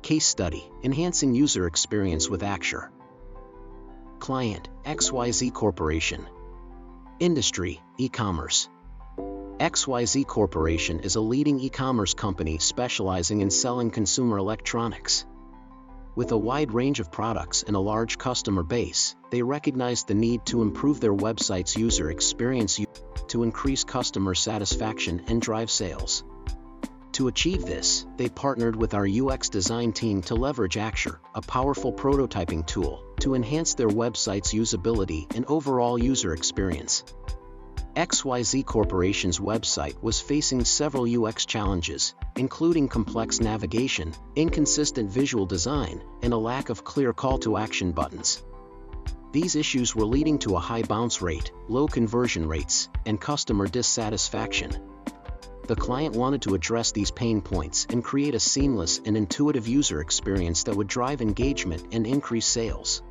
Case study, enhancing user experience with Axure. Client, XYZ Corporation. Industry, e-commerce. XYZ Corporation is a leading e-commerce company specializing in selling consumer electronics. With a wide range of products and a large customer base, they recognized the need to improve their website's user experience to increase customer satisfaction and drive sales. To achieve this, they partnered with our UX design team to leverage Axure, a powerful prototyping tool, to enhance their website's usability and overall user experience. XYZ Corporation's website was facing several UX challenges, including complex navigation, inconsistent visual design, and a lack of clear call-to-action buttons. These issues were leading to a high bounce rate, low conversion rates, and customer dissatisfaction. The client wanted to address these pain points and create a seamless and intuitive user experience that would drive engagement and increase sales.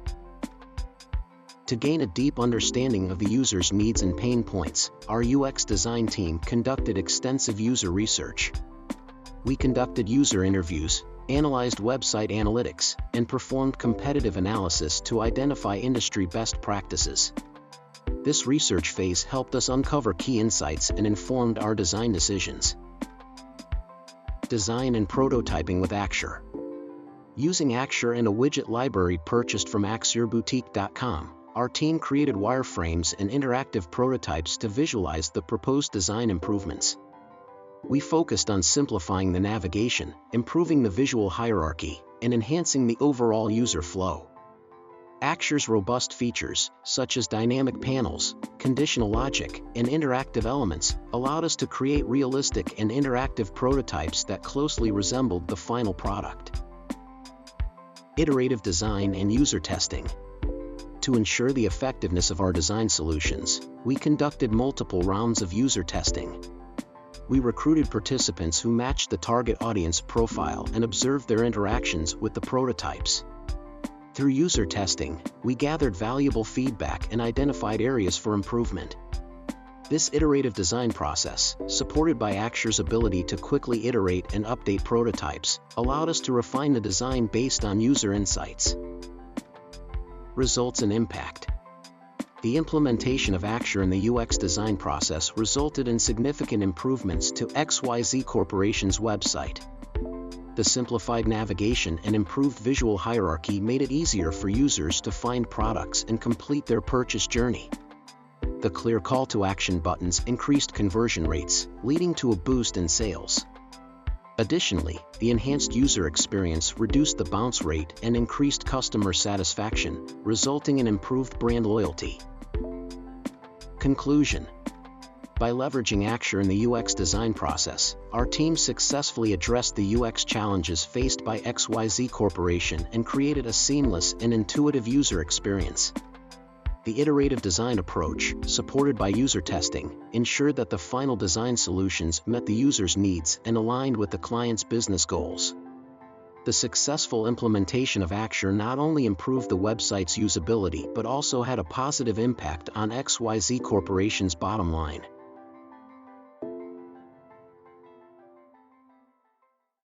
To gain a deep understanding of the user's needs and pain points, our UX design team conducted extensive user research. We conducted user interviews, analyzed website analytics, and performed competitive analysis to identify industry best practices. This research phase helped us uncover key insights and informed our design decisions. Design and prototyping with Axure. Using Axure and a widget library purchased from AxureBoutique.com, our team created wireframes and interactive prototypes to visualize the proposed design improvements. We focused on simplifying the navigation, improving the visual hierarchy, and enhancing the overall user flow. Axure's robust features, such as dynamic panels, conditional logic, and interactive elements, allowed us to create realistic and interactive prototypes that closely resembled the final product. Iterative design and user testing. To ensure the effectiveness of our design solutions, we conducted multiple rounds of user testing. We recruited participants who matched the target audience profile and observed their interactions with the prototypes. Through user testing, we gathered valuable feedback and identified areas for improvement. This iterative design process, supported by Axure's ability to quickly iterate and update prototypes, allowed us to refine the design based on user insights. Results and impact. The implementation of Axure in the UX design process resulted in significant improvements to XYZ Corporation's website. The simplified navigation and improved visual hierarchy made it easier for users to find products and complete their purchase journey. The clear call-to-action buttons increased conversion rates, leading to a boost in sales. Additionally, the enhanced user experience reduced the bounce rate and increased customer satisfaction, resulting in improved brand loyalty. Conclusion. By leveraging Axure in the UX design process, our team successfully addressed the UX challenges faced by XYZ Corporation and created a seamless and intuitive user experience. The iterative design approach, supported by user testing, ensured that the final design solutions met the user's needs and aligned with the client's business goals. The successful implementation of Axure not only improved the website's usability but also had a positive impact on XYZ Corporation's bottom line.